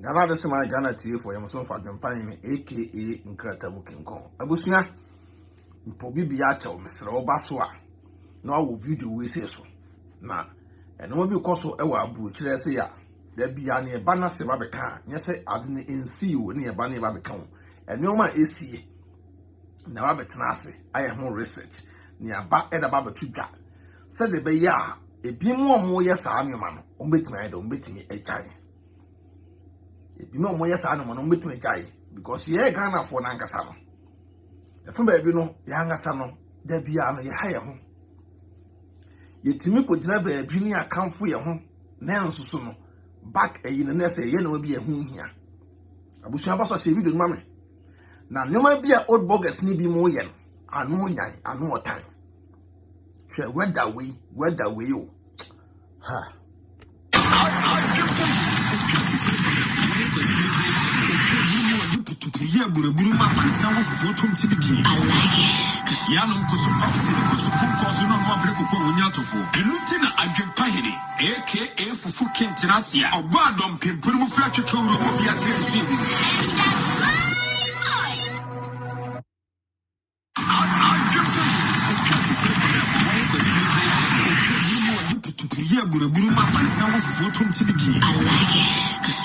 Gana de sema Ghana TV for yam so fa dwempan aka nkrata mu kinkon. Abusua mpo bibia achew mesre oba so a na wo video we say so. Na eno bi koso e wa abu kire se ya. Da bia na e ba na se ba beka. Nye se adene ensi wo na e ba na e ba beka wo. Eno ma esie. Na ba betena ase aye ho research. Ni aba e da ba betu dwa. Se de be ya ebi mu omo ye saa anwoma no. Ombetimi aye da ombetimi ejai. Ebi me omo yesa no metu ejai because ye Ghana for na nkasa no efun ba bi no ya ngasa no da bia no ye ha ye ho yetimi ko gina ba bi ni akanfo ye ho na nsusu no back eyi no na say ye no bi ye ho hia abusuan ba so se video no mame na nyoma bi a old bogus ni bi mo ye no anu nyan anu otan hwe weda we o ha Yeah, Buruburu, my son was photo to begin. I like it. Yanum Kusupaxi, Kusupu, no more Breku, Yatofo, and Lieutenant AdwenepaheneTv, aka Fufu Tinasia, a word on Pimpuru Fletcher to Beatrice. Yeah, Buruburu, my son was photo to begin. I like it.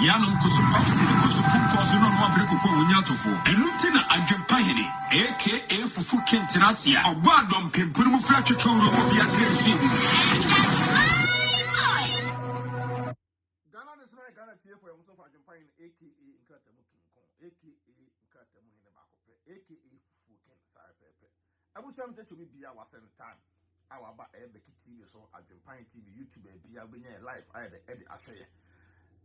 Yanum Kusupaxi, Kusupu, no more Breku, Yatofo, and Lieutenant AdwenepaheneTv, aka Fufu Tinasia, a word on Pimpuru Fletcher to Beatrice. Ghana TV for yam so fa dwempan aka nkrata mu kinkon aka nkrata mu hene ba kope aka fufu ken sare pepe abusam techo bia wasen time awa ba BeckyTv so AdwenepaheneTv TV YouTube bia benya live aye de ahweye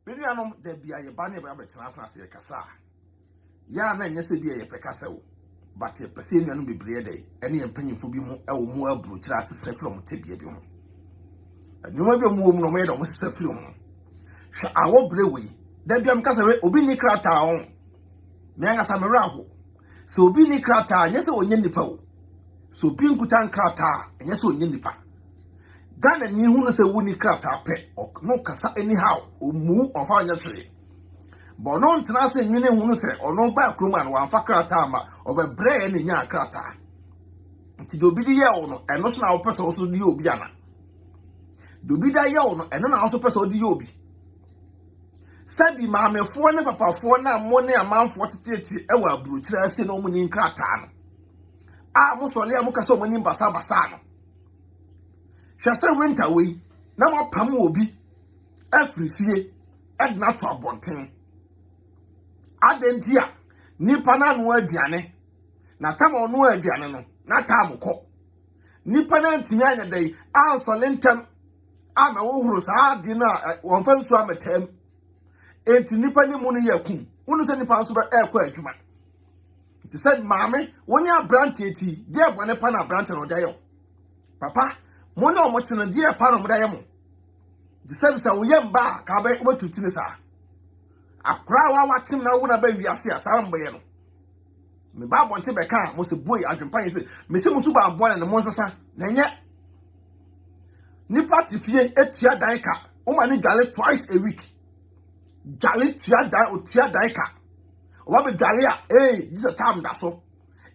benu anom da bia ye ba na ba betena asase ye kasa ya na nyese bia ye prekasa wo but ye pese enu anom bebre de ene ye mpanyimfo bi mu ewo mu aburu kira asese from tebia bi ho nyoma bi mu no me do mo sese from awo brewe da bia mkasa we obi ni krata on me ngasa me raho so obi ni krata nyese onye nipa wo so obi nkuta krata nyese onye nipa Ghana ni hu no se wo ni krata pe no kasa anyhow omu ofa nya twere bo no ntena se nwene hu no se ono ba kroma no wanfa krata ma obebre ne nya krata nti do bi di ye wo no eno so na wo pese wo so di obi ana do bi da ye wo no eno na wo so pese wo di obi sabi maamefo ne papafo na mo ne amanfo tetete e wa aburu kira ase no mu ni nkrata no a mo sole a mo kasa mo ni basa basa no hwase winter we na mo pam obi afrifie edna to abonten adentia nipa na no aduane na tam ono aduane no na tam ko nipa na ntimi anya dai a sole ntem a na wo huru sa adi na won fa nsu ametam enti nipa ni mu no yakun unu se nipa nso ba ekwa adwuma ti said maame wonya branch eti de bone pa na branch no da yo papa mo na omo tene de pa no mo da yemo ti said sa wo yem ba ka ba ko tutini sa akra wa wachim na wo na ba wiase asa mbe ye no me ba bonte be ka mo se boy adwempan se me se mo su ba bon na mo nsasa na nye nipa tifie etia dan ka o ma ni gale twice a week Jali tia daika. Oba be jali a this a time da so.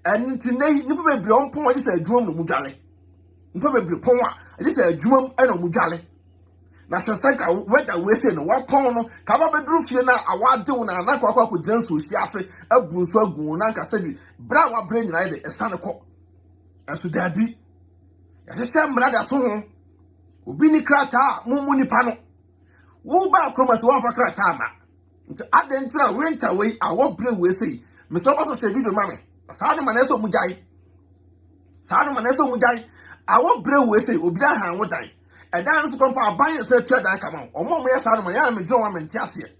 And today nipa bebre on pon this a dwom no mu jali. Nipa bebre pon a this a dwom e no mu jali. Na so sanka weda we say no wa pon no ka ba bedru fie na awade wo na akwa ko janso si ase abu nso agu na nka sabi bra wa bra nyina de esane ko. Enso da bi. Ya se mra da to ho. Obi ni krata mu nipa no. Wo ba kromas wo fa krata ma nti adentra winter we awo bre we sei me so ba so se video mame sa de maneso mu jai awo bre we sei obi aha wo dan e dan so kompa aban se tua dan ka ma omo mo ye sa no ya me dwo wa me ntiase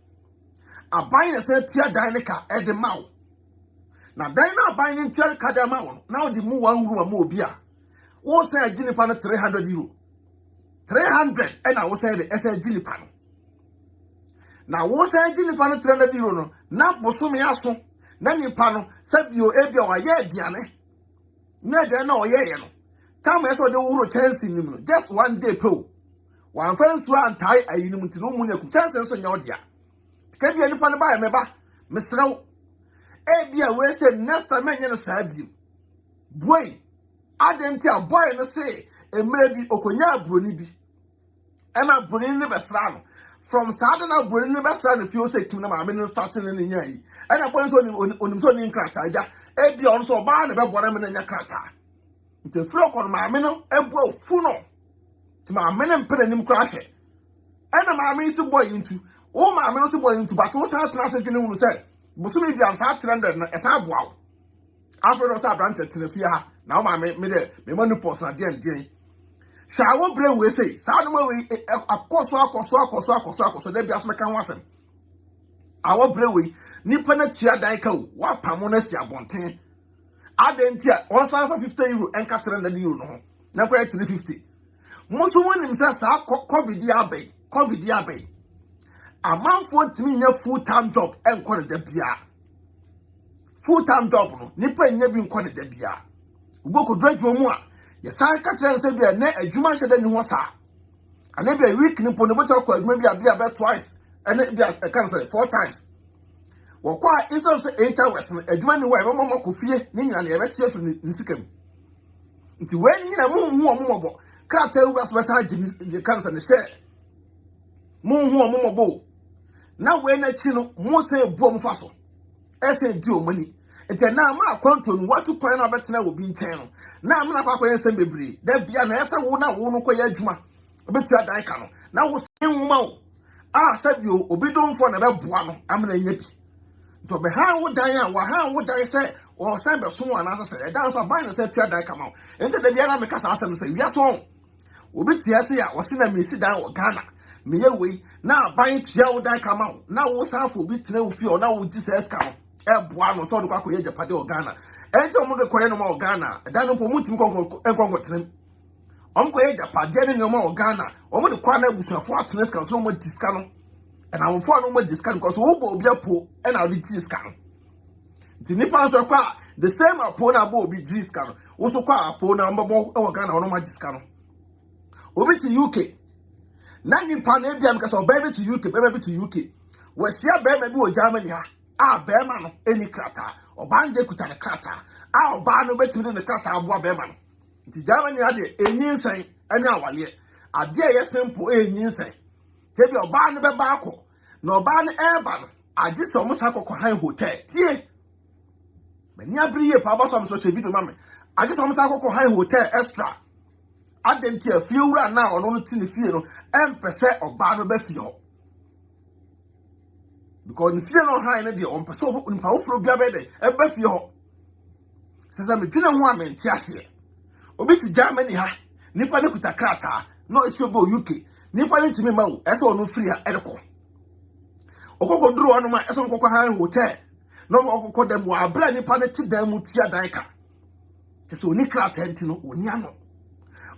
aban se tua dan ne ka e de mawo na dan na aban ne tua ka da mawo na wo di mu wan wuru ma obi a wo se agini pa no 300 euro 300 e na wo se de ese agini pa no na wo say nipa no 300 euro no na bosome aso na nipa no sabio ebia wa ye aduane na de na oyeye no time eso de wuro chance nim no just one day pro wan fansu antai ayinim nti no mu nyaku chance nso nya odia Kebi nipa ne ba meba mesrew ebia we say next time enye no saa bi boy adenti a boy no say emre bi okonya abroni bi ema broni ne besra no from sada na broni ne besra no feel say kim na ma me no starting ne nya yi ena boy so onim so ni nkrata aja ebia on so ba na be bora me na nya krata nti fro ko ma me no ebo fu no ti ma me ne mpere nim kra hwe ena ma me si boy into o ma me no si boy into but o sa tra se dwene hu say busumi bia sa 300 na esa aboa afro no sa branch tenafia ha na o ma me de me manu post na den shawo bre we say sa no we akoso de bia so meka ho asem awo bre we nipa na tia dan ka wa pamo na si abonten adentia on san for €50 enka €300 no ho na kwa 350 muso wonim say sa covid ya bay amanfo ntimi nya full time job enko ne da bia full time job no nipa nya bi enko ne da bia uboko dradwo mu a ye san ka kire se bia na adwuma hye da ni ho sa ana bia week ni po ne bota kwa adwuma bia be twice ene bia can say 4 times wo kwa instead of 8 hours no adwuma ni wa mama kofie ni nyina na ye betie afiri nsikam nti we nyina mu mobo krata ewura so be sa agi can say ne share mu mobo na we na chi no mo se buo mfa so ese di omani ente na ma akwanto no watu kwan na betena obi nchen no na am na kwakwan ensem bebre da bia na ese wo na wo no koya adwuma obetu adan ka no na wo se nwuma wo sabio obi domfo na beboa no am na nya bi to be ha wo dan a wa ha wo dan se o san be so ana se e dan so ban na se tu adan ka ma ente da bia na me kasa asem se wi aso obi tia se ya wo se na me si dan wo Ghana meye we na ban tia wo dan kama na wo sanfo bi tena wo fi o na wo Jesus ka no eboa no so do kwa koye japade o Ghana enti omo de koye no ma o Ghana dan no po mutim konko tenem omo koye japade ne ma o Ghana omo de kwa na abusuafo atena ska so mo diska no na wo fo no mo diska because wo bo obi apo e na wo di ska no ti nipa so kwa the same apo na bo obi diska no wo so kwa apo na mbabo e wo Ghana wo no ma diska no obi ti UK na nipa na bia mka so baby to UK we sia be bi o Germany ha be ma no eni krata obanje kuta ne krata oba no betimi ne krata aboa be ma no nti Germany ade enyinsan ene awale ade ye simple enyinsan te bi oba no be ba akọ na oba no eba no agi se omo sa kokọ han hotel tie mani abriye pa ba so so che video mame agi se omo sa kokọ han hotel extra adentia fie wura na ono no tini fie no empese oba no ba fie ho because ni fie no han ne de on pese of npa ofro bia be de e ba fie ho sesa me dwene ho amenti ase obi ti Germany ha nipa ne kuta krata no esobo UK nipa ne timi ma wo ese ono free ha edeko okoko duru ono ma ese okoko han hotel no okoko dem wa abra nipa ne ti dan mu tia dan ka sesa oni krata enti no oni ano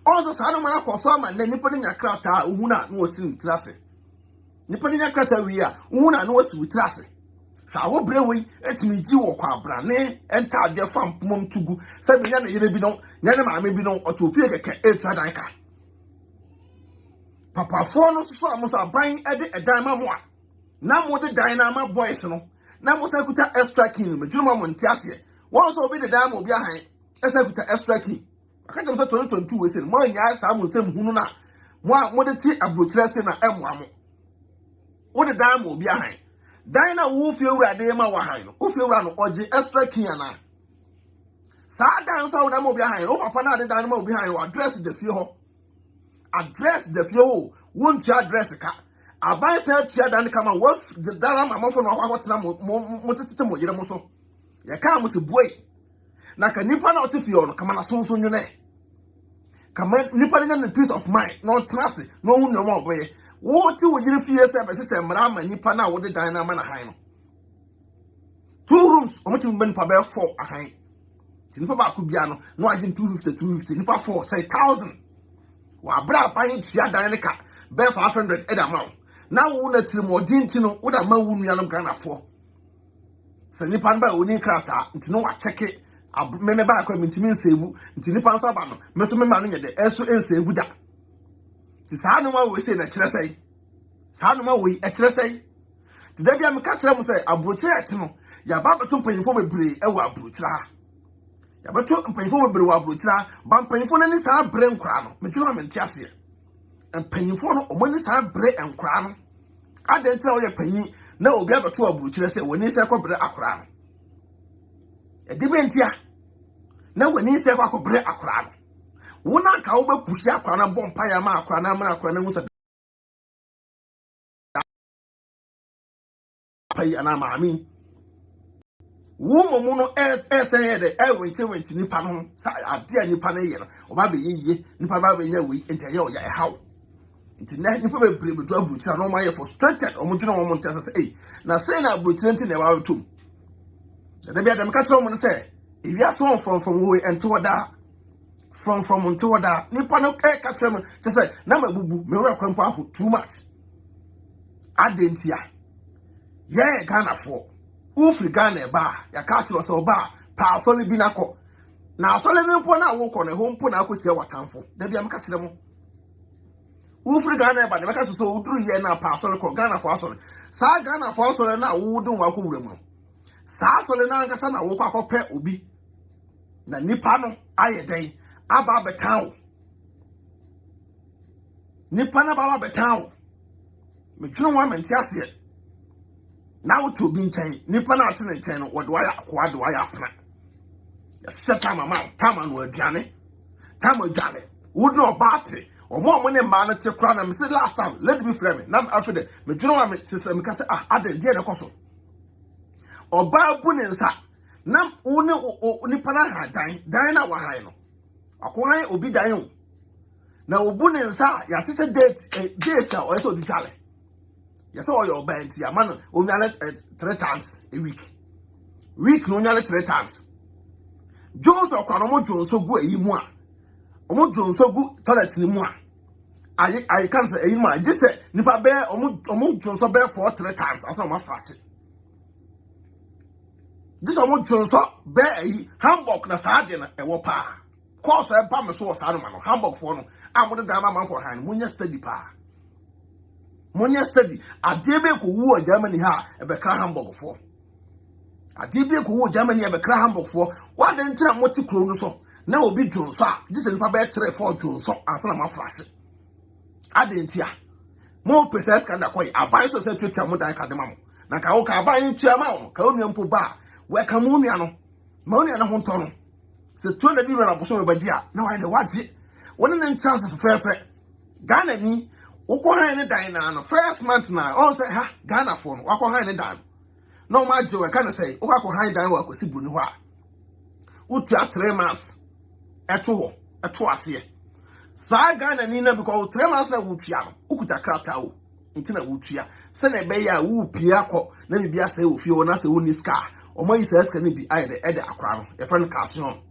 also sa no mana koso ama na nipa ne nya krata uhuna no osi ntrase nipa ne nya krata wi a uhuna no osi utrase fa wo brewe etimi ji wo kwa brane enta ade fam pomom tugu se be nya na yere bi no nya ne maame bi no otofie keke etua dan ka papa fo no so amusa ban ede edan ma mo a na mo de dan na ma boys no na mo sa kuta extra king me dwuma mo ntiase won so obi de dan ma obi ahan esa kuta extra king akata so 2022 we say mo nya sa mo nsem hunu na mo de ti abrochire se na emo wo de dan ma obi ahan dan na wo fie wura de ma wa han no wo fie wura no oje extra king ana sa dan so wo da ma obi ahan no papa na de dan ma obi ahan wo address the fie ho address the fie ho won ti address ka aban se tia dan kama wo de dan ma mafo no akwa tena mo tete mo yire mo so ye ka mo se boy na ka nipa na otifie no kama na sonso nwene kama nipa na peace of mind no trust no hu no mo boy wo ti wo yire fie se be se mra ma nipa na wo de dan na ma na han no 2 rooms o mutim ben pa be 4 ahan ti nipa ba ku bia no no agin 250 nipa 4 say 1000 wa bra ban tia dan ne ka be 500 eda ma na wo na tirim odin ti no wo da ma wu nuanom Ghana 4 se nipa ba oni krata nti no wa cheke meme ba akwa mintimi nsevu nti nipa nso aba no meso mema no nyede eso ensevu da ti saa no ma we se na kire sei saa no ma we e kire sei Today be am catch them say abrochire ate no ya ba beto mpanyimfo bebre e wa abrochira ya beto mpanyimfo bebre wa abrochira ba mpanyimfo na ni saa bre nkura no metwe ma ntiase mpanyimfo no omani saa bre nkura no adentra wo ye panyi na obi abeto abrochira se woni se kobre akura no e dibentia na woni se kobre akura no wona ka wo be pushi akura na bompa ya ma akura na ma akura na musa pay ana maami wo momu no say de wenche nipa no sa ade a nipa na ye no oba be yiye nipa ba be nya wi ente ye o ya hawo nti na nipa be bre be do abruchira no ma ye frustrated o mo dwena wo mo ntase say na say na abruchira nti na wa tum da bia dem ka tro mo no say if you are from we ente woda from ente woda nipa no ka tro mo just say na mabubu me wura kwampo aho too much adentia yeah Ghana for ufri Ghana ba ya catch us oba pa sole bi nako na sole ne mpo na wo ko ne ho mpo na akosia watamfo da bia mka kire mo ufri Ghana ba ne meka so uduru ye na pa sole ko Ghana for sole sa Ghana for sole na wo dun wa ko wura mu sa sole na nkasa na wo ko akopɛ obi na nipa no aye den aba betan nipa na ba betan me twene wa mentiase now to be in chain, Nippon out in the channel, what do I after? Set time a man, Taman were Johnny, Tamo Johnny, would no party, or more money man to crown and said last time, let me frame it, not after the Majorama system because I did the castle. Or Babunin sa, Nam Uno Nippana dine our hino. A quiet will be dying. Now Bunin sa, yes, it's a date, days or so the galley. Yes, all your bands, yeah, man, only 3 times a week. Week, only 3 times. Jones or Cronomo Jones so good, you more. Omo Jones so good, toilet ni more. I can't say, you might just say, Nipa bear, Omo Jones so bear 3 times, I saw my fashion. This Omo Jones so bear Hamburg na Sardian a wapa. Course, I promise was animal, Hamburg for no. I'm with the diamond for hand, when you study pa. Monya study adebe ko wu Germany ha e be kra Hamburg for adebe ko wu Germany e be kra Hamburg for wa de ntina moti kro no so na obi dwonso a gise nipa be 3-4 dwonso ansa na mafrase ade ntia mo pesa skanda koy aban so se twetwa mo dan kadema mo na ka wo ka aban ntua ma wo ka onu mpo ba we ka mo nua no ma onu na ho nto no se 200 euro na boso me baji a na wa de waje woni ne chance fefe Ghana ni Ukoha ne dan na first month na all say ha Ghana for no wakoha ne dan no ma je we kan say ukoha dan wa kwesi buru ni ho a utua 3 months eto ase sa Ghana ni na because 3 months na utua no ukuta krata o nti na utua se na be ya wu pia ko na bibia say ofie wo na say woni ska o mo yi say ska ni bi ai de akra no e friend casion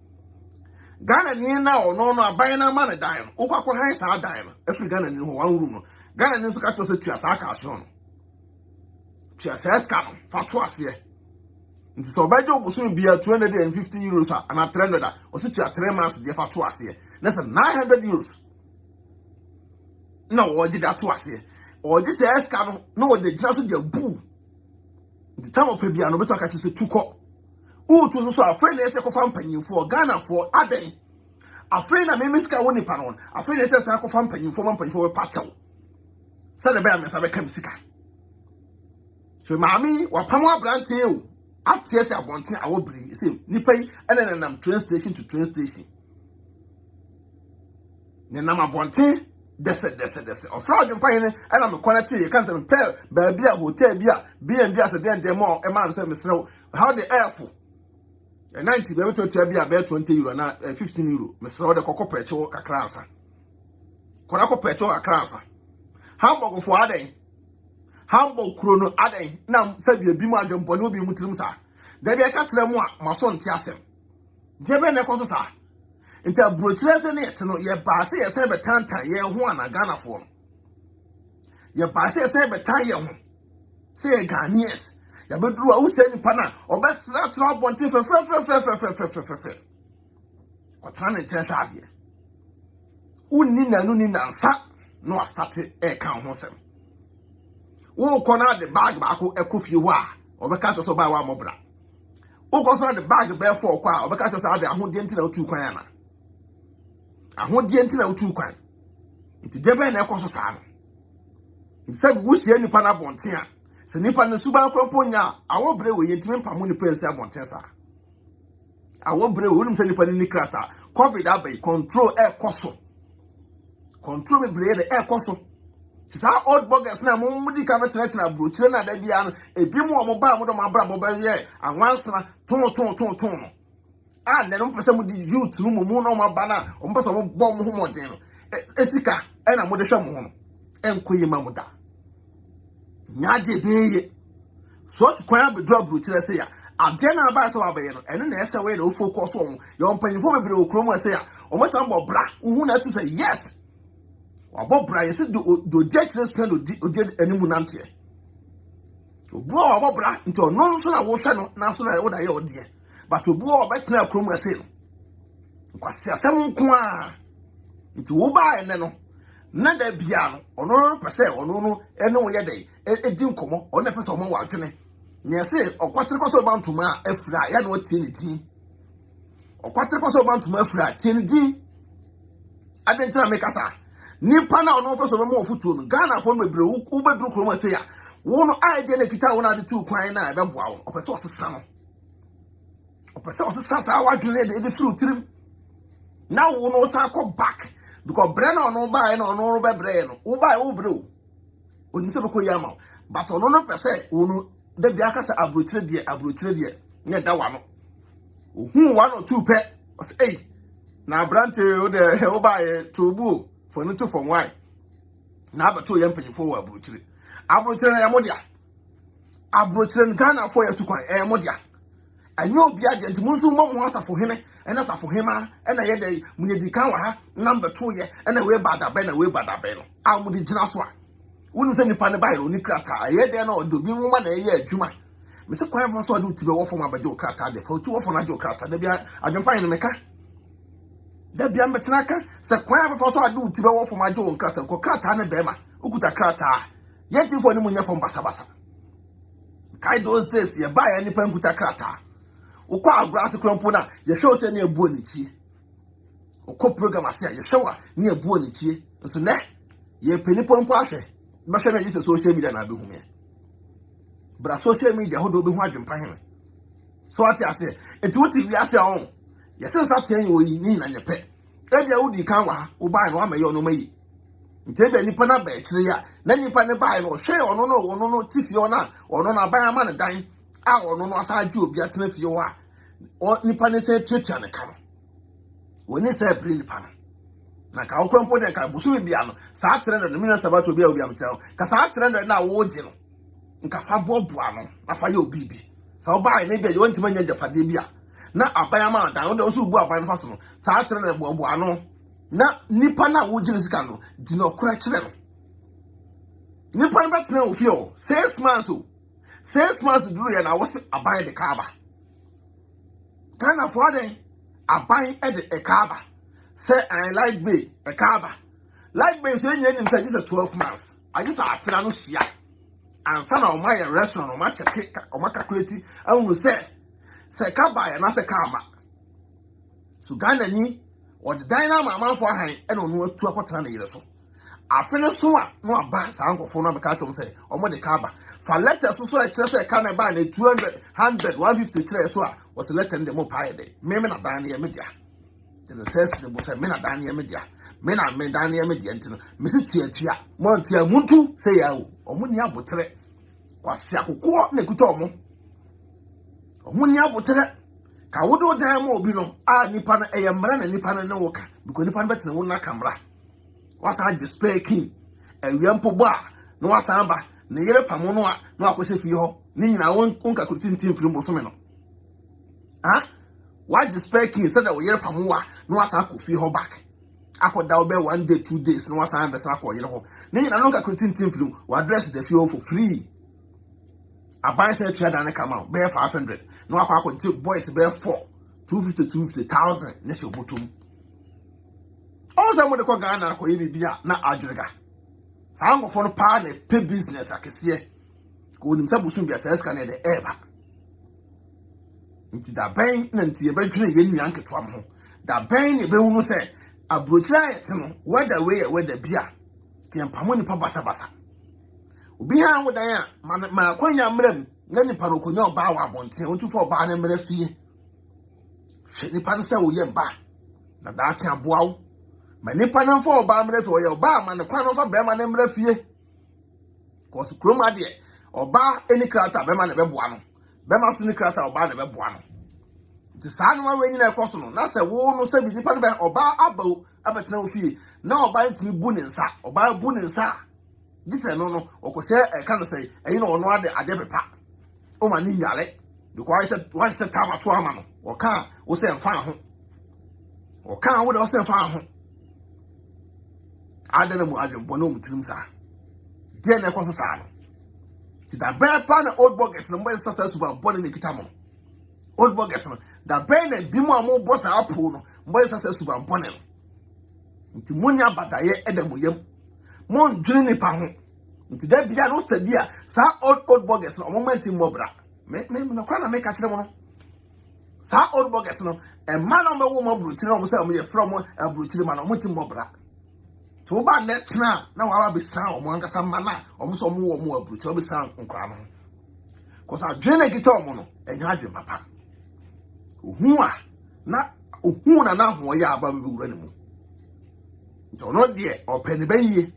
Ghana ni na ono no aban na ma ne dan no ukoha sa dan no every Ghana ni ho one room no Ghana ni so ka to se tua sa casion no tua sa ska no fa to ase nti so baje obuso bia 250 euros ana 300 o se tua 3 months de fa to ase na se 900 euros na wo ji da to ase o ji se ska no na wo de jira so de bu nti tamo pe bia no beto aka se tuko o to so afre na ese ko fa mpanyimfo Ghana for aden afre na me miska woni pa no afre na ese sa ko fa mpanyimfo we pachaw sa de be amesa be kam sika so mami wa pamo abrante o atie se abonten awobiri se nipa yi ene nam train station to train station ne nam abonten dese ofra odwempa yin ena me connect e kan se me pe ba bia hotel bia B&B as dem mo e man se me srew how the airful 90 be to bia be 20 euro na 15 euro me srew de kokko precho kakra ansa kona ko precho kakra ansa Hamburg for aden Hamburg krono aden na sabia bi mu adwempo ne obi mu tirim sa da bia ka kire mu a maso nte asem de be ne koso sa nta brochire se ne yete no ye ba se ye se be tantan ye ho ana Ghana for no ye ba se ye se be tan ye ho se ye Ghanaians ya be duru a wo se nipa na obesra tra bonte fe ko tran ne chen sha ade unni na nu ni nansa no start e kan ho sem wo kona the bag baako ekofie ho a obeka to so ba wa mobra wo ko so the bag be for kwa obeka to so ade ahode ntina otu kwan ana ahode ntina otu kwan nti debe na ekoso saa no nse bu hie nipa na bonten a se nipa no suba kroppo nya awo bre we yentime mpamo nipa ense abonten saa awo bre we onim se nipa ni krata covid abai control ekoso control be bre de ekoso sa old bloggers na mo di ka betina brochire na da bia no ebi mo o mo ba mo do ma bra bo ba ye anwansana ton no a le no pese mo di youth no mo no ma ba na o mo pese mo bo mo ho modern no esika e na mo de hwe mo ho no enkoyi ma mo da nyaade beye so to kwan be do brochire se ya ade na ba so abaye no eno na ese we na o focus on yo mpanyifo bebre okromo se ya o meta mo bra hu na tu say yes wabo bra yesi do jechre stand odi animu nante obu wabo bra nti ono nso na wo hwe no na so na wo da ye odie but obu obetina akrom ase no kwase asem nko a nti wo ba ene no na da bia no ono pese ono no ene wo ye dai edi nkomo ono pese omo wa adwene ne ese okwatere koso bantuma afira ya na o tie ne tin okwatere koso bantuma afira tie ne din adentina mekasa nipa na ono peso be mo ofutuo no Ghana fo no bebre wo bedru kroma se ya wo no idea na kita wo na de tu kwan na be boa wo opese osesa no opese osesa sa wadwene de fru tirim na wo no sa ko back because bre na ono ba na ono be bre no wo ba wo bre o oni se be ko yama but ono no pese wo no de bia ka se abrochire de ne da wa no ohun wa no tu pe o se eh na brante o de wo ba ye tobu for no to from why na abato ye mpanyifo wa abrochire na ya modia abrochire Ghana for ya tukwan modia anyo obi agent munsu mo asafo hene ena safo hema ena ye dey munyedi kan wa ha number 2 ye ena we badabe no amudi gina so a wonu se nipa ne ba ye oni krata ye dey na odobi nwoma na ye adwuma me se kwan fo so ade utibe wo fo abaje krata de fa uti wo fo na je krata de bia adwempan ne meka da bia mbetenaka se kwan abefo so ade utibe wo fo ma je won krata ko krata ne be ma ukuta krata ye ti fo ni munye fo mbasa kai those days ye ba ye nipa nkuta krata ukwa agrase krompo na ye hwe ose na ebu onichie ukọ program ase ye hwe wa na ebu onichie nso ne ye penipo mpo ahwe ba hwe na ye social media na be hu me bra social media ho do be hu adwempan he so ati ase etu ti wi ase on ye sensa tie yi oyi ni na nye pe ebia udi kan wa wo ba no amaye ono mayi nti ebia nipa na ba ekire ya na nipa ne ba no hwe ono no tifi ona ono na ban ama ne dan a ono no asaje obi atena fie wa nipa ne se twetia ne ka no woni se april nipa no na ka okrompo de ka busu bia no saa trend no mina sabato bia obi amchao ka saa trend na wo ji no nka fa boboa no afa ye obibi sa oba ne bia ye wontima nya japade bia na aban ma dan wo so bu aban fa so no saa trend na boboa no na nipa na wo ji sika no di no kura kire no nipa na betena wo fie o 6 months duru ya na wo se aban de kaaba Ghana for den aban e de kaaba say I like be a kaaba like be say nya nim say just 12 months I just afira no sia ansa na o ma ye restaurant o ma check o ma calculate anu say kaaba ya na say kaama so Ghana ni o de dynamo man for han e no no atu akotana na yire so afene so a no aba sa ankofo no be ka chom say o mo de kaaba fa letter so e kire say ka na ba na 200 100 150 kire so a was a letter in the mo pie day me na dan ye media the says the say me na dan ye media me na me dan ye media ntino me se tiatia mo tia muntu say ya o mo ni abotere kwase akoko na ekuta o mo ni abotere ka wodo dan mo obi no a nipa na eye mra na nipa na wo ka because nipa na betene wo na kamera wasa display king ewiampo bo a no wasa ba ne yere pamo no a no akose fie ho ni nyina won ka kutintin firi mo so me no why display king said that we yere pamo a no wasa akofie ho back akoda obe 1 day 2 days no wasa ambesa akọ yere ho ni nyina no ka kutintin firi wo address the fie ho for free aban say twa dan come out be 500 no akọ boys be 4 250,000 ne se obotum all some de ko Ghana ko ye bibia na adwerega Sang of on pan a pay business, I can see. Go himself soon be a sales can the air. Into that bank, and to your bedroom, you yank to him. That bank, you will say, a brutalize, whether way, whether beer. Can Pamoni Papa Sabasa. Behind what I am, my quenya mrem, then the Paroconio Bawa Bonte, on 2 for Barnum Refi. Shit, the Pansa will yet back. The Dutch and Bow. My Nippon for Barmre for your bar, and the crown of a Beman and Refi. Cause Chroma dear, or bar any crata, Beman and Bebuano. Bemas in the crata or Barn and Bebuano. The son of a rainy costume, that's a war no seven Nippon or bar abo, about no fee. No, buy to me Buninsa, or buy Buninsa. This I no, or say, I can't say, and you know, no other Adepa. Oh, my Ningale, because I said, once a time at 2 man, or car, or say, found or car would also found. I don't know, I don't know, Timsa. Dear Necosano. To that bear pan old boggers and boys successful born in the Kitamo. Old boggers, that bear and be more boss our pool, boys successful born. Into Munya Bataye Edamuyam. Mon Journey Pahon. Into that Biano Stadia, sa old boggers no moment in Mobra. Make no crown make a tremor. Sa old boggers no, a man on the woman brutal from a brutal man on Mutim Mobra. To ba net now I be sound among some mana, almost more brutal be sound on crown. Cause I drain a guitar mono, and you had your papa. Who are not who are now who are about anymore. So not dear or penny bay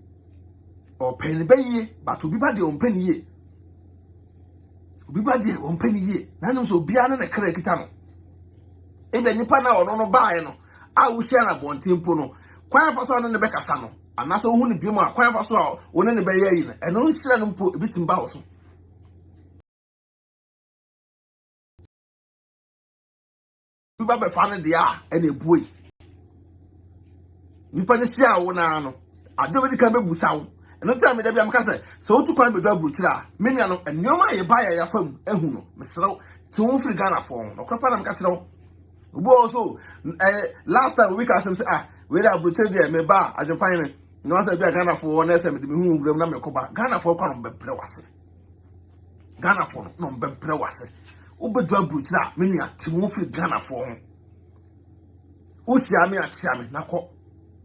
but to be bad on penny ye. Be bad on penny ye, none so be an a creditano. If any pana or no buy no, I will share a bon timpono, quite for son in the Becca Sano, and that's all who be more quite for so, one in the bay, and only sell put a bit in bows. You better find the air and a boy. You put the share one. I don't really come with sound. And no time that I'm castle. So to climb a double trap, many and no my buy a phone, and who know, Mr. 2 free Ghana phone, or Crapan catching. Also, last time we can say, whether brutal there may bar at the pine, no answer be a Ghana for 1 SM, whom will not make over Ghana for Column Beprewase. Ghana for no Beprewase. Uber drug brutal, many a 2 free Ghana phone. Usiami at Siami, Nako.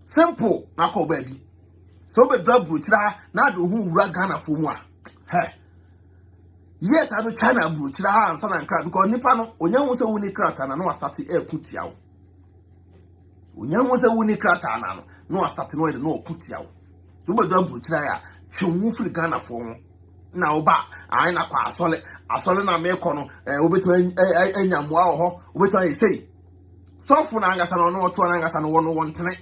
Simple, Nako baby. So be drug brutal, now do who rag Ghana for one. Hey. Yes, I be trying to brutal and son and crab because Nipano, when you was a winning crater and no starting air putiao. When you was a winning crater and no starting oil no putiao. So be drug brutal, she move free Ghana for now, ba, I na kwa solid, a solid na me kono, over to a yamwa, over to say. Software Angasan no 2 Angasan 101 tonight.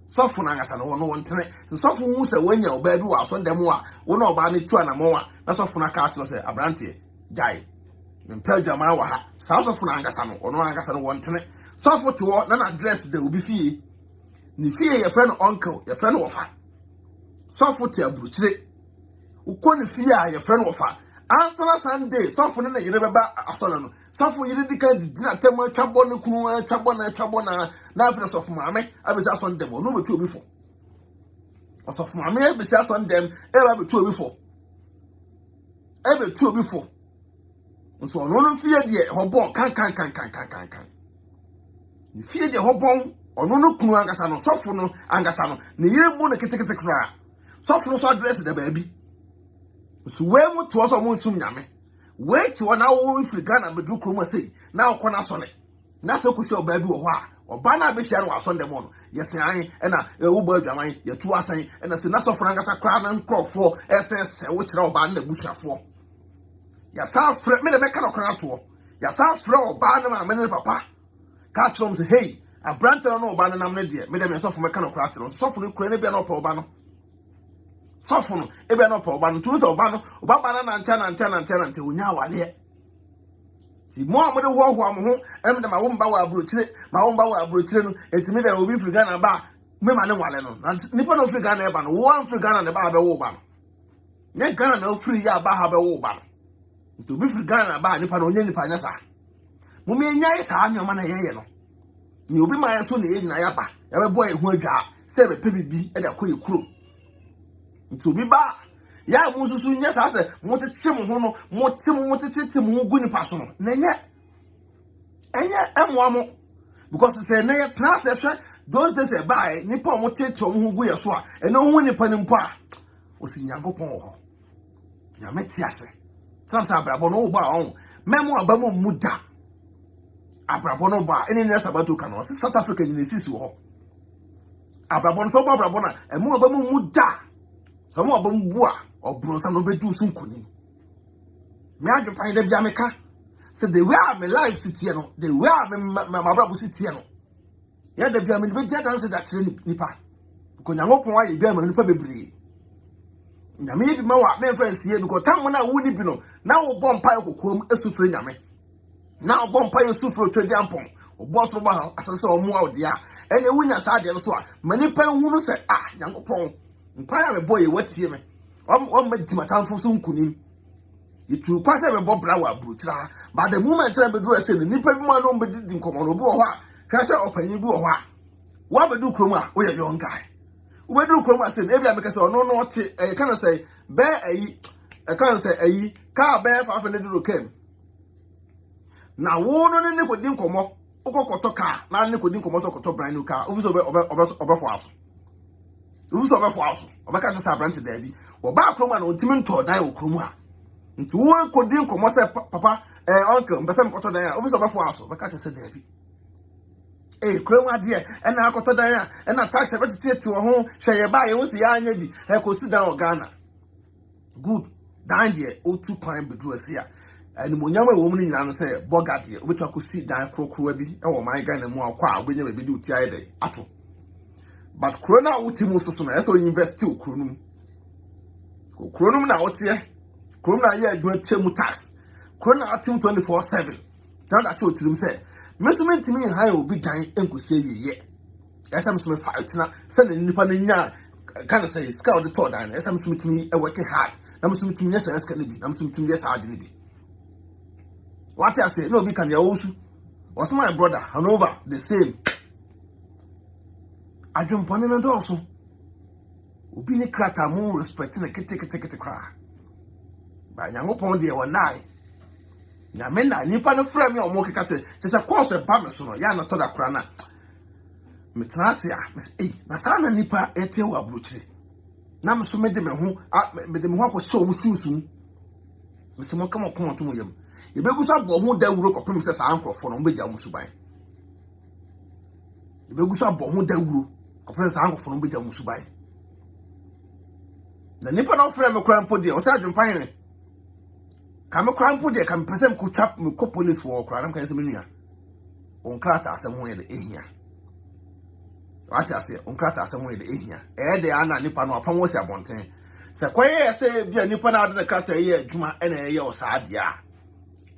Software Angasan 101 tonight. The software who say when your baby was on them more, one of Barney 2 and more. That's off a cat was a branty. Die. Then Pel Jamawa, South of Angasan or no Angasan 1 tonight. Software to what none address they will be fee. Ni fear your friend uncle, your friend of her. Software to a brutally. Who couldn't fear your friend of her. Answer Sunday, software you never back a solon. Software you didn't tell me chabona, never of mammy, I was asked on them or no 2 before. Or soft mammy, I was asked on them, ever 2 before. Ever 2 before. And so no fear the hobon can. You fear the hobon or no Angasano, software Angasano, near moon a kitty cry. Software so address the baby. So where would to us almost soon yame? Wait to an hour if we Ghana be do chroma say, now corner sonnet. Nasa kusho baby or Bana be share was on the moon. Yes, I and a Uber Jamai, your 2 are saying, and a Senasa Frangasa crown and crop for SS, which now ban the bush for. Yourself, Fred, made a mechanical crato. Yourself, throw Barnum and many papa. Catch them say, hey, a branter no banana media, made them yourself mechanical crato, softly cranibian or probano. Soften, ebe no po ban tu so ban oba ban na ntia unya wale ti mo amode wo ho am ho em de ma wo mba wa abrochire no etimi da obi firi Ghana ba me ma ne wale no nipa no firi Ghana e ba no wo am firi Ghana ne ba be wo ba no nye Ghana na firi ya ba ha be wo ba no to bi firi Ghana ba nipa no nye nipa nya sa mo me nya isa anyoma na yeye no ni obi ma yeso na ye nyina ya ba ya be boy hu adwa se be pe bibi e da koye kuro nti obi ba ya mu susu nya sa se mo tete mo ho no mo tete mo gu ni paso no na enye emoamo because say na ye tena se hwe those days e bai nipa mo tete mo ho gu ye so a eno ho nipa ni mpo a osi Nyankopon ho nya meti ase sansa abrabo no ba on memo abamu muda abrabo no ba ene ne sabato kan o South Africa University ho abrabo no so ba abrabo na emu abamu muda so mo abamu bua obronsa no bedu sunkuni me adwepan da bia meka say the way my life sit here no the way my abrabo sit here no ya da bia me be dia dance da kire nipa ko Nyankopon aye bia ma nipa bebre nyame bi ma wa me fa sie bi ko tam na wo ni bi no na wo bom pa kokom esufre nyame na wo bom pa esufre twedi ampon wo boss ro ba asase o mu awdia ene wunya sa de no so a mani pa hu no se Nyankopon mpa ya me boy watie me o medima tamfo so nkunim yitu kwase me bobra wa bruchira but the moment na be do ese no nipa bi ma no be di nkomo no bi wo ho a kase opanyi bi wo ho a wa be du krom a wo ye young guy we do krom ase na bia make say no no te kind of say be ayi kind of say ayi ka be fa fa ne do kem na wo no ne ko din komo okokoto ka na ne ko din komo so koto brand new car ofiso obe for aso ofiso obe for aso obe ka say branch there bi wo ba krom na ontimi nto dan wo krom a nti wo ko din komo say papa uncle mbese koto dan a ofiso obe for aso obe ka say there bi krom ade e na akoto dan a e na tax e betete wo ho hwe ye ba ye wo si ya anya bi e ko si dan o Ghana good dan de o 2 kwan bedru ase a ani monyam e wo mu ni nyina no se boga de obetu akosi dan krokro bi e wo man Ghana mu akwa a obenya be di uti aye de ato but corona uti mu so no e so invest o kronum na wote kronum na ye adwuma temu tax corona atim 24/7 dan da show tirim se mesument me high obi dan enkosi wiye esam so me fight na se na nipa na nya kind of say scout the third dan esam so me working hard na mesument me yes eska libi na mesument me yes hard libi what I say no be kan ya osu was my brother Hanover the same adwempone na do so obi ni krata mu respect na kete kra ba Nyankopon de wonai na me na nipa no frame me omo kekate se course ba me so no ya na to da kra na me trase a me na sa na nipa ete wa bruchire na me so me de me ho akọ show mu susu me se mo kama ko to mo yam ye begusa bo ho da wuro kopem se sa ankrofo no mbeja mu suban ye begusa bo ho da wuro kopem sa ankrofo no mbeja mu suban na nipa no frame me kra mpo de o se adwempan ne kame krampo de kame pesem ko trap me ko police for kra nam kan se menua on krata asem ho ye de ehia what I say on krata asem ho ye de ehia de ana nipa no apam wo se abonten se kwaye se bia nipa na de krata ye adwuma ena ye o saadia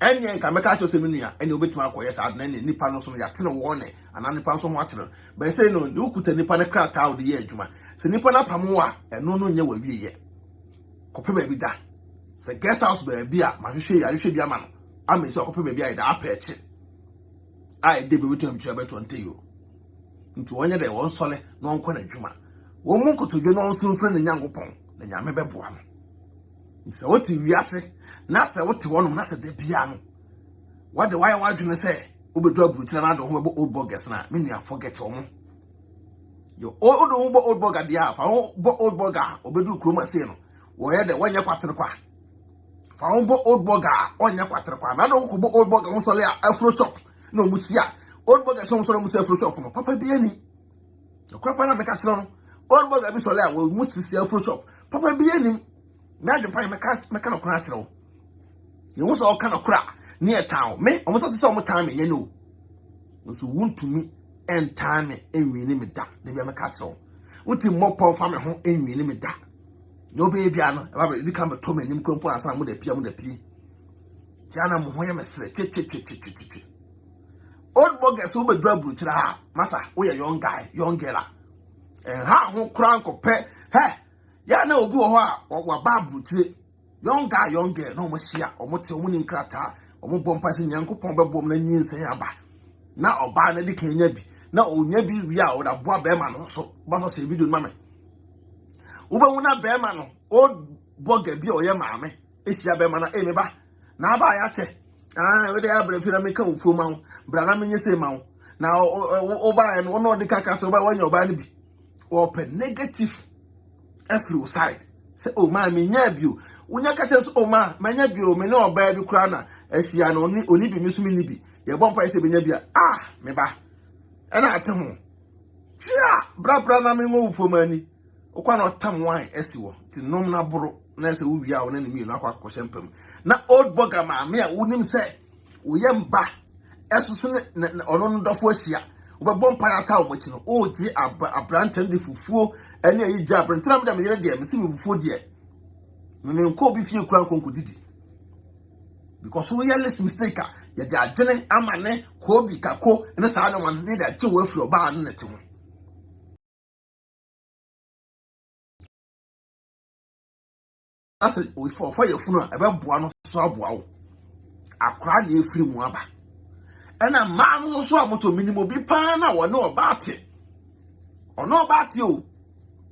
enye kame ka cho se menua ene obetima akoye saad na nipa no so ya tene wo ne ana nipa so ho akere be se no de ukuta nipa na krata o de ye adwuma se nipa na pam wo a eno no nye wa wiye kope ba bi da se guest house baby a mahwehwe bi ama no amese okope baby a da apeche ai de bebetu amtua beto nteyo nti wonye de won sole no onko na dwuma wo mu nkotodwe no onso mfre na Nyankopon na nyame beboa no nse woti wiase na se wote wonum na se de bia no wade why wadwene se obedu aburutira na do ho ebo old burgers na me nua forget omo yo old burger dia fa old burger obedu kroma se no wo ye de wonye kwatere kwa Faumbo old burger onya kwatere kwa na do ko old burger mo sole afro shop no musia old burger so mo sole musia afro shop no papa bi ani okwa na meka kire no old burger bi sole a wo musisi afro shop papa bi ani na adwempan meka no kra kire wo ye wo so o kana kra ne e town me o mo so o mo town me ye no so wuntumi entan me enwi ni me da de bi meka kire wo wuti mo pon fa me ho enwi ni me da no baby ano eba be di kan be to manim krompo ansa mo da pia ti ana mo ho ye mesre twe old burgers wo be dra bruchira ha masa wo ye young girl ha ho kran ko pe ya na obi wo ho a wa ba bruchire young girl no mo hia o mo te o mo ni nkrata o mo bompa se Nyankopon be bom na nyinsen aba na oba na di kanya bi na onya bi wi a o da boa be ma no so ba so se video ma me Ubawuna Bermano, old bogger be or your mammy. Is ya Bermana Emiba? Now by Ache. Ah, with the Abrafilamico Fumau, Branamini Semau. Now, Oba and one of the cacats over one your bandy. Open negative every side. Say, oh, my, me nebu. When you catch us, oh, my nebu, me no baby crana, as she only be Miss Minibi. Your bumpire say, ah, me ba. And I tell him, yeah, Brabra, me move for money. O kwano tam wine esiwo ti nom na boro na se wo wia wo na nimi na akwa kwosempem na old burger ma me a wonim se wo yemba esusu ne ono no dofo ahia wo be bom pa ata wo machi no o ji abrantan de fufuo ene ayi ji abrantan am da me yere de me se me fufuo de me nko bi fie kura nkonko didi because we less mistake ya de adwene amane ko bi kako ne sa no man ne da je wo afiro ba no nete ho That's it. We for your funeral. About Buano Sabuao. I cried you free Muaba. And a man who saw moto minimum be pana or know about it. Or know about you.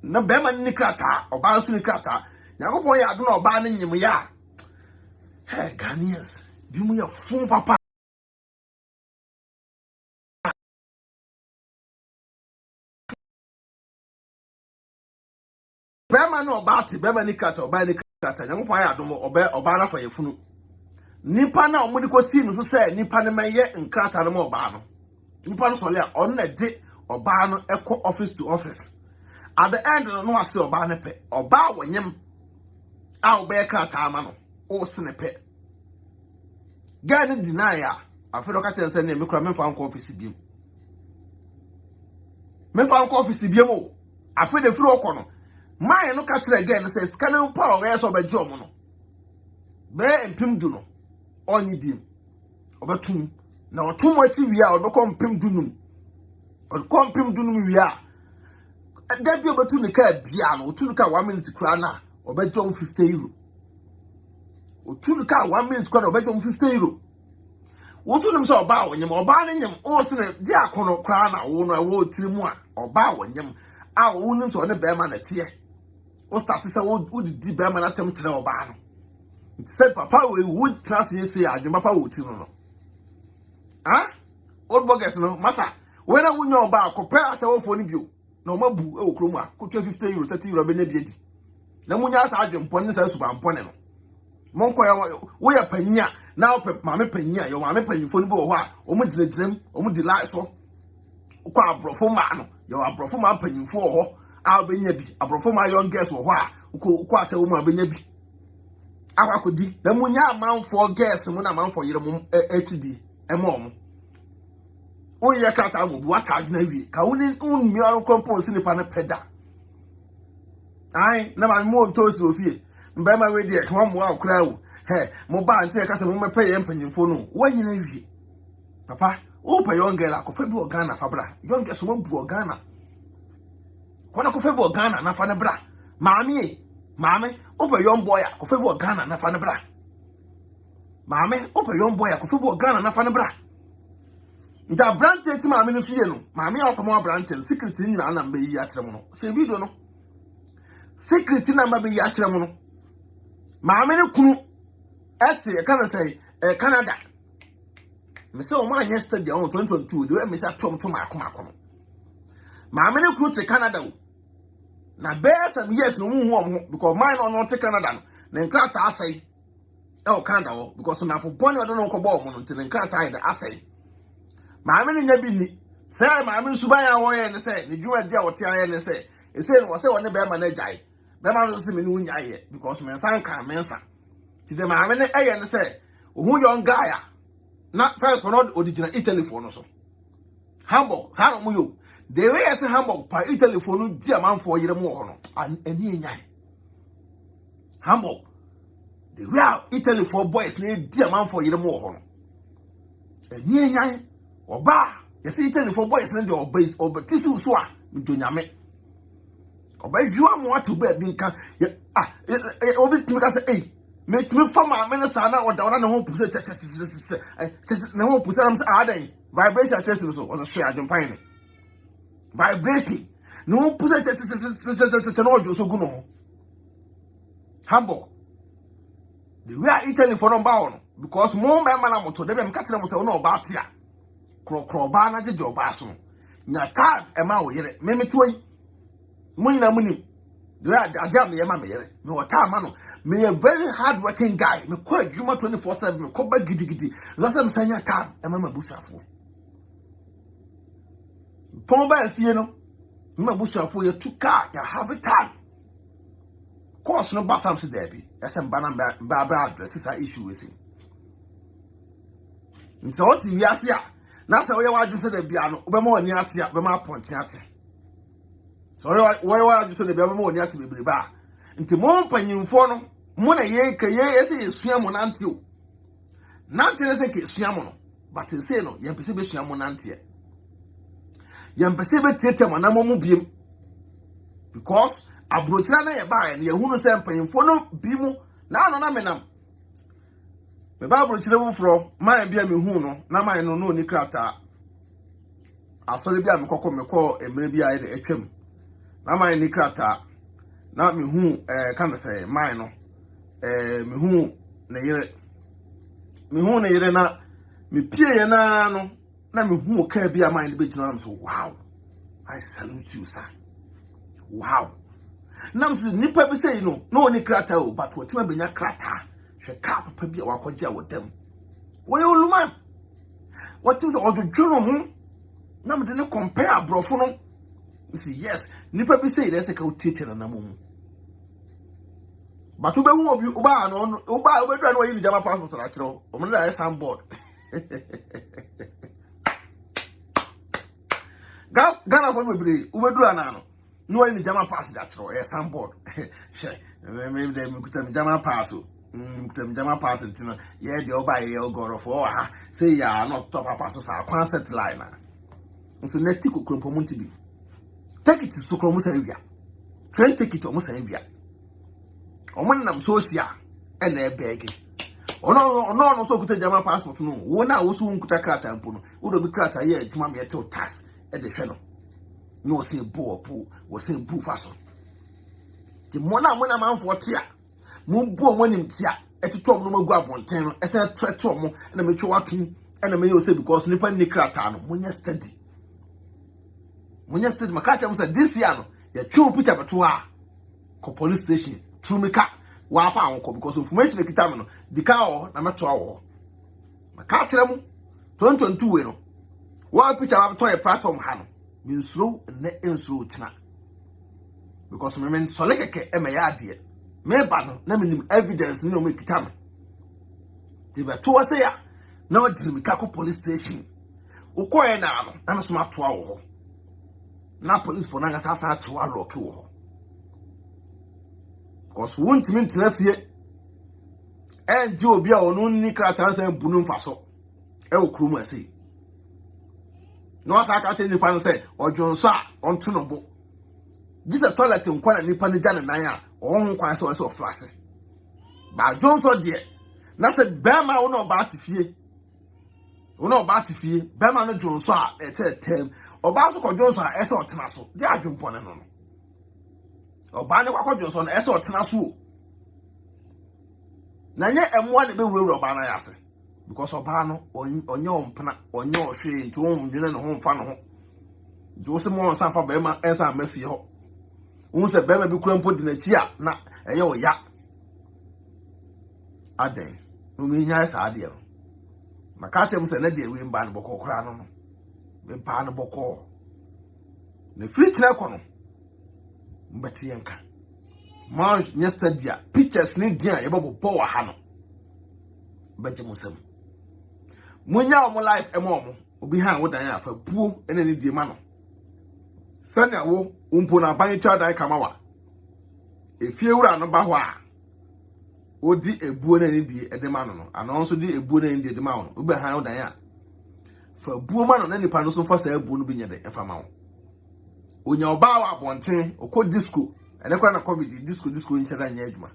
No Beman Nikrata or Basu Nikrata. Now, boy, I don't know about any ya. Hey, Ghanaians, give me a phone, papa. Beman no about it, Beman Nikrata or Bani. Kata nyango pa ya domo oba na fa yefunu nipa na omudi ko si no so say nipa ne meye nkrata no oba no nipa no so le a on na de oba no ekọ office to office at the end no ase oba ne pe oba wonyem a oba krata ama no o se ne pe ga ne deny a afedo ka tense ne mekura memfa nko office biem memfa nko office biem o afedo firi okọ no my no catch again says scanning power where so be job no be empim du no onyi biem obetum na otum achi wi a obekọ mpim du num obekọ mpim du num wi a da bi obetu ne ka bia no otu ka 1 minute kura na obejom €50 otu ka 1 minute kura obejom €50 wosu nim so oba wonyem oba ne nyem o se ne di akono kura na wo no wo tirimu a oba wonyem a wo nim so ne be ma na tie o start say wo di be ma na tem kire oba no said papa we would trust you say Adwenepa wo ti no ah old bogus no masa when I wunyo oba akopɛ ase wo fo ni bio na o mabu e wo krom a ko €50 €30 be na bi edi na munya asa Adwenepa ne sa suba mpone no monko ya wo ya panya na o pe mame panya yo mame panyifo ni bo ho a o mu ginaginem o mu di lie so ko abrofo ma no yo abrofo ma panyifo ho a obenya bi abrofo ma young girls wo ho a ko ase wo mu abenya bi akwakodi na munya amanfo girls mu na amanfo yire mu HD emo o ye kata mu bu atagina wie ka woni unmi aro compose ni pa na peda ai na ma mo ntosi ofie mba ma we de ka mo akura wo he mo ba nche ka se mo mepe ye mpanyimfo no wanyina wie papa o pa young girl akofa bi Ghana fa bra young girl so mo bu Ghana kona kofa bi Ghana na fa na bra mame o pa young boy akofa bi Ghana na fa na bra mame o pa young boy akofa bi Ghana na fa na bra nta branch ti mame no fie no mame ya opamo branch no secret ni na na mba yi a kire mo no se video no secret na mba yi a kire mo no mame ne kunu eti e kana say Canada me say o ma yesterday on 2022 de me say tom akoma mame ne kunu te Canada o na be some years no hu ho because mine no te Canada no na nkrata asai e o Canada o because na for boni odo no ko bo mo no te nkrata ide asai maame ne nya bi ni say maame suban ya wo ye ne say ne dwuma dia wo te aye ne say e say no say woni be ma na jai be ma no say me ni unya ye because me san kan me nsa ti de maame ne eye ne say ohu young guy na first for not original Italy for no so Hamburg sa no mu yo de we say Hamburg pa Italy for no di amanfo yire mu ho no ani enya Hamburg the real Italy for boys ne di amanfo yire mu ho no ani enya oba yesi Italy for boys ne de oba tisi so a medonyame oba juwa mo atu ba bi nka obi timi ka say me timi fama me ne sa na oda na ho puse ne ho puse ram say adan vibration trace so was a share Adwenepa vibration No push no so guno. Hamburg. The way I Italy for no because more by man moto de be catch them say no about here. Kro ba na je job aso. Nya tad e ma wo yere. Me toyi. Munina munim. The way I jam me ma me yere. Me wata ma no. Me a very hard working guy. Me kwa adwuma 24/7 me ko ba gidigidi. Lasa me sanya tad e ma busafo. Pon ba fie no. Me busafo ye tuka ya have time. Course no basam se there bi. Yasem bana ba address sa issue we see. Nti o ti wiase a na se wo ye wa adwese da bia no obema oni ate a bema aponte ate. So wo ye wa adwese da bia bema oni ate bebre ba. Nti mo mpanyimfo no mo na ye ka ye ese esua mo nante o. Nante ne se ke esua mo no. But say no ye pese be sua mo nante. Ye pese be tete mo na mo mu biem. Because abrochira na ye ba ye hunu se mpanyimfo no bi mu na no na menam. Me ba abrochira bu fro man bia me hu no na man no ni krata. Asole bia me kokko me ko emre bia ye de atwam. Na man ni krata. Na me hu kan say man no me hu na yire. Me hu na yire na me pie ye na no na me hu ka bia man be gina na so wow. I salute you sir. Wow. Nam si nipa bi say no oni krata o but wotima benya krata hwe ka papa bi wakogye wodam wo ye oluman wotim so odwodwo no nam de ne compare brofo no si yes nipa bi say dey say ka utete na namu but wo be hu obi uba no uba obedu na oyi ni jama passport na kire o mo na ya soundboard Ghana for me bre ubedu ana no no any German pass that throw a soundboard. Maybe they could German pass. German pass it. Yeah, the oba your go for say ya not top passes our concert liner. So let Tico Crumpomuntibi. Take it to Socromus area. Train take it almost area. On one am social and they're begging. Oh no, so could a German passport. No, one hour soon could a crater and puno. Would be crater here to mammy at task at the fellow. No say bo po was say boo fason. The mona man for tia. Moon bo monim tia. Et to Tom no go up on 10 as a threat to mo and a mature watching and a mayo say because nipper nicratano when you're steady. When you're steady, Macata said this year, you're true put up to our police station. True me cat. Wafa uncle because information the kitamino. The cow, na mature. Macata 2022 no. One picture of toy platform hano. Mean slow and net in slow tina. Because me men soleke e me yadie. Me bano na minim evidence no me kitame. Ti be to say ya na wadiri me kako police station. Ukoye na no na me so mato awo ho. Na police for na sasa to aloke wo ho. Because wontimi ntina fie. Enje obi a ono ni krata san bunu mfaso. E okuru mu ase. No asa ka tell nipa no say odwonso a onto no bo. This a toilet nkwa na nipa ne jana nan a ohun kwan say o flash. Ba jonso de na say bema wo no ba atifie. Wo no ba atifie, bema no jonso a etem. Oba so ko jonso a ese otena so. De adwempo ne no no. Oba ne kwa jonso na ese otena so. Na nye emwa ne be wura oba na yase. Because Obano, onye ompana, onye ohwe nti onwene ne ho mfa no ho. Jo se mo nsa fa bema ensa mafie ho. Wo se bema bi kura mpo di na chi a na eye oya. Aden, no mi nya sa ade no. Maka chem se na de we mba no bokọ kura no no. Be pa no bokọ. Ne free china ko no. Mbati yanka. Ma yesterday pictures ni dia ye bobo wa ha no. Beje musem. Munya omo life emo obi ha wodan afa buo ene ne die ma no sanya wo umpo na ban twa dan kamawa efie wura no ba ho a odi ebuo na ne die edema no no ana nso di ebuo na ne die edema no obi ha wodan a fa buo ma no na nipa no so fa sa ebuo no bi nyede efa ma wo onya oba wa abonten okọ disco ene kwa na covid disco nchera nya adwuma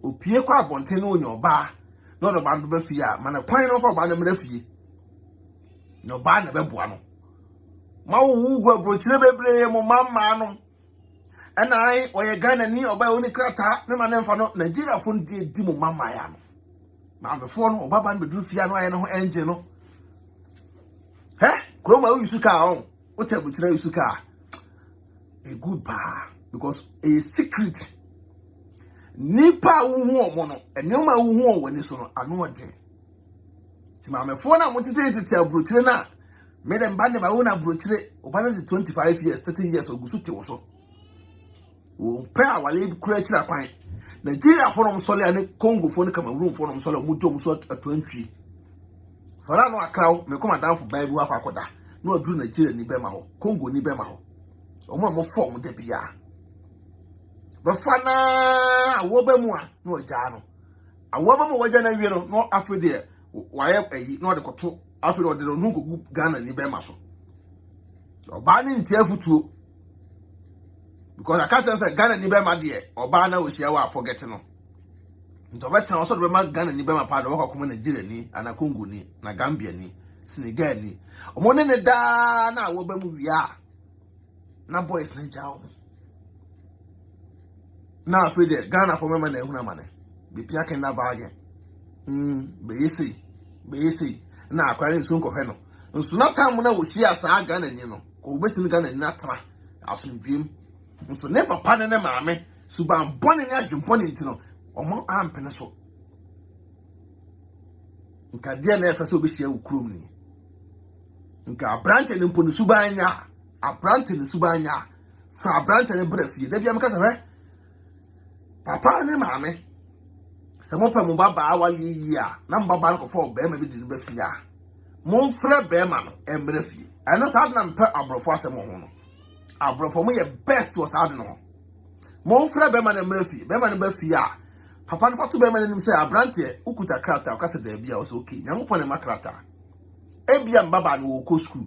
opie kwa abonten no onya oba no no bando ba fie a mana kwan no fa ba na mra fie no ba na be boa no ma wo gu abrochire bebre mo mamma no and I or a Ghana ni or by only crata, no man for no Nigeria phone di mo mama ya no. Ma phone or baba be do fiano no engine no. Kroma yusuka on. What a butcher yusuka. A good bar because a secret. Nipa uhu mono and no ma uhu when this one anu ade. Ti ma me phone am to say to tell brochure na. Me dem bande ma wona brochure obana the 25 years 30 years ogusu te wo so. Wo pe awale kura kira kwan. Nigeria for no sole ane Congo for no Cameroon for no sole mu dom so atwantwi. Sola no akraw me come down for Bible akoda. No adru Nigeria ni bema ho, Congo ni bema ho. Omo mo form de bia. Ba fana wo ba mu a no ja no. Awo ba mo waja na wie no afede waye ayi no de koto afede de no ngugu Ghana ni bema so. Oba ni ntia futuo. Because I can't say Ghana ni bema de oba na ohia wa forget no. Nto betan also de bema Ghana ni bema pa de wo ko Nigeria ni ana Congo ni na Gambia ni Senegal ni omo ne da na wo ba mu wia na boys na jawo na afede Ghana for mema na ehuna mane be pia ken na baage be yesi na akware nso nkohwe no nso na tam na wo hia sa Ghana ni no ko betimi Ghana ni na tra asomdwem nso ne papa ne maame suban bone ne adwempone ntino omo ampene so nka dia na efese obehia ukrom ni nka abrante ne mponu subanya abrante ne subanya fra abrante ne brafie da bia meka se papa ne maame se mo pa mo baba awali yi a na mbaba nko fo be ma bi di bafia mo mfra be ma no embrafie ana sa na mpa abrofo asem ho no abrofo mo ye best was out no mo mfra be ma na embrafie be ma ne bafie a papa no fatu be ma nim se abrante ukuta krata ka se da bia o so okay nyamopo ne makrata ebia mbaba no wo ko school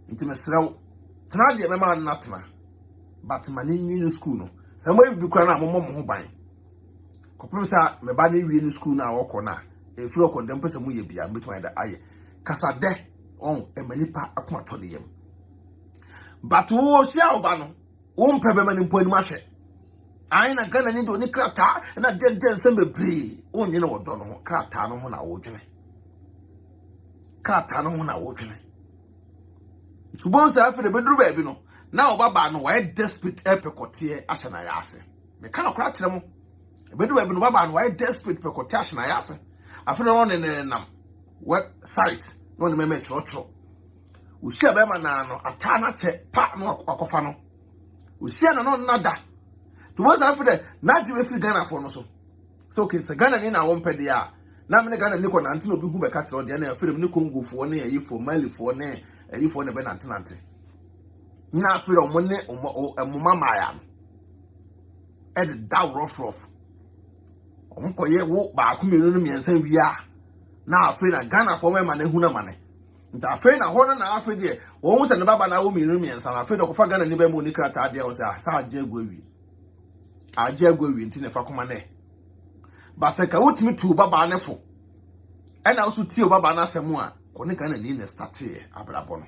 ntime srew tena de be ma na tena but mani ni school no se mo bi kura na mo ho ban kopem sa me ba na wie ni school na wo ko na e firo ko ndem pese mo ye bia meto da aye kasa de on e manipa akoma to de yem but wo sia oba no wo mpe be mani mpo ni ma hwe ai na Ghana ni do ni krata na den se bebre o nyi na wodo no krata no ho na wo dwene krata no ho na wo dwene tubon sa afere bedru ba bi no na obaba no why desperate epekote ahye na yase me kana kra kire mo bedru ba bi no baba no why desperate pekote ahye na yase afere no ne nam website no ne me trotro usia ba ma na no ata na che pa no akofa no usia no nada tubon sa afere na di we free Ghana for no so okay se Ghana ni na wo mpede a na me Ghana ni ko na ante no bi hu be ka kire de na afere ni Congo fo ne yifo Mali fo ne yifo ne be na ante na afere omo ne omo mama ya e de da rough omo koye wo ba kumenu no miensa wia na afere na Ghana fo mema na hu na mane nta afere na ho na afere de wo se ne baba na wo mienu miensa na afere de ko fa Ghana ni be mo ni krata de o se sa aje agwawi nti ne fa koma ne ba se ka wotimi tu baba ne fo e na so tie baba na asemu a ko ne Ghana ni ne start abrabo no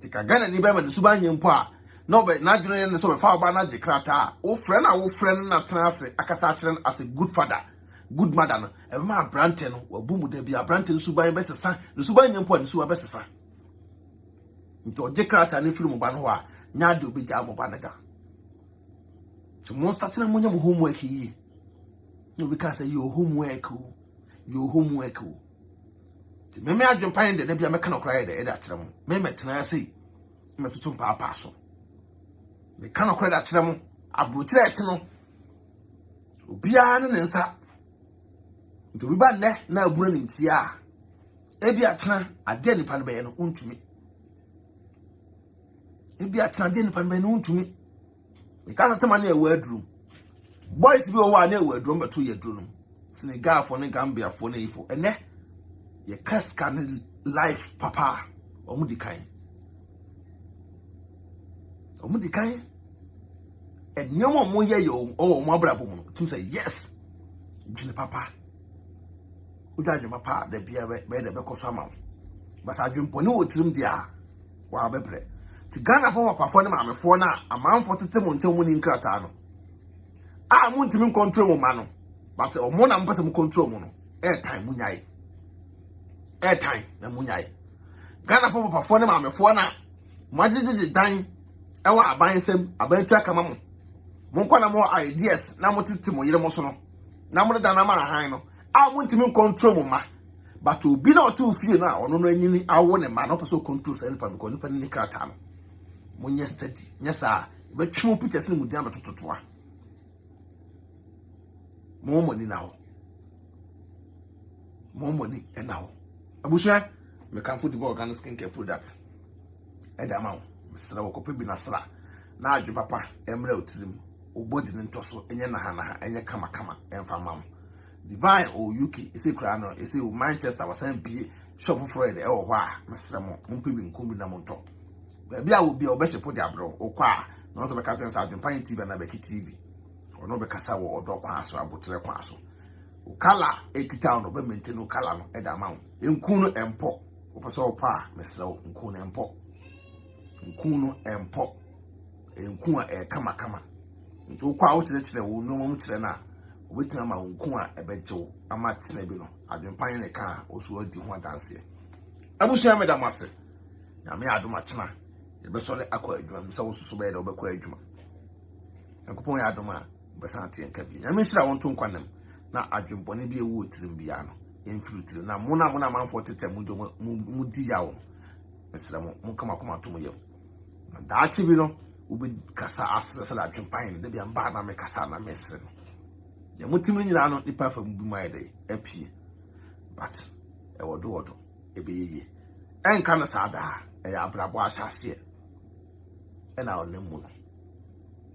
tika Ghana ni be ma ne suba nyempo a no be na dwene ne so be fa baba na de krata wo frɛ na tena ase akasa akere as a good father good mother no e ma brante no wabu mu da bia brante suba be sesa ne suba nyempo ne suba be sesa nti o de krata ne film ba no a nya de obi ja mo ba na ga so mo start na mo nya mo homework yi no because your homework ti me adwon pan de na bia me kana kra de da kire mo me metena sei me tutu papa so me kana kra da kire mo abrochire eti no obia ne nsa nti obi ba ne na abura ne ntia ebi atena ade nipa no be no untumi ebi atena ade nipa no be no untumi me kana tema na ewa aduru boys bi o wa na ewa aduru mbeto ye aduru no Senegal for ne Gambia for ne ifo ene ye kaska ne life papa omudi kan enyomo mo ye yo o mo abrabo mo tum say yes dwene papa udadwe papa da bia be de be koso ama basa adwempo ne wotirim dia wa bebre ti Ghana for papa ne maame for na amanfo tete mo ntem mu ni nkrata no a mo ntimi control mo ma no but mo na mpese mo control mo no airtime munyai na munyai Ghana for papa for ne maame for na majiji dan ewa abansem abantua kama mo nkwa na mo ideas na mo tete mo yire mo so no na mo da na ma han no a mo ntimi control mo ma but obi na otu fie na ono no anyini awo ne ma no pese control se nipa because nipa ni krata no monye steady nyesa betwe mo pictures ni mudia betototoa mo money na ho mo money na ho abusua me kan food organic skincare product e da ma sra wo kope bi na sra na adwe papa emra otirim obodi ne ntoso enye na ha enye kama emfa mam divine o UK ese kura no ese o Manchester wasan bie shop for e wo ho a mesra mo mpe bi nkombi na mo nto bia wo bia obehyepo de abro okwa na so be ka tensa AdwenepaheneTv na BeckyTv ono be kasa wo odo kwa aso abotre kwa aso o kala ekita no be maintain o kala no e da ma wo enku no empo opeso opa mesra wo enku no empo enku a e kama nti kwa wo kire wo no mo kire na obetima ma enku a ebejewo ama tene bi no Adwenepahene ka osu odi ho danse abusu ameda mase na me adoma chena yebesole akwa adwuma msa wo susu be da obekwa adwuma akopon ya adoma besante enka bi na me hira won to nkwanam na adwenpone bi ewu otirim bia no enfrutire na mona manfo tete mu di yawo mesra mo kama to mo yem na daachi bi no ubi kasa asre sala Adwenepahene de bia mba na me kasa na mesre no ya mutimri nyina no nipa fa mu bi mai de apie but e wodo ebeyeye enka na sada e ya brabo asase e na onemu no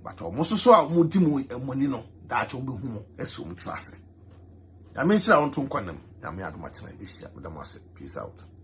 but o mususu a mu di mu emoni no daachi obi hu mo eso mu trase ya me nshira won to nkwanam ya me adoma chena bi hia me da mo ase peace out.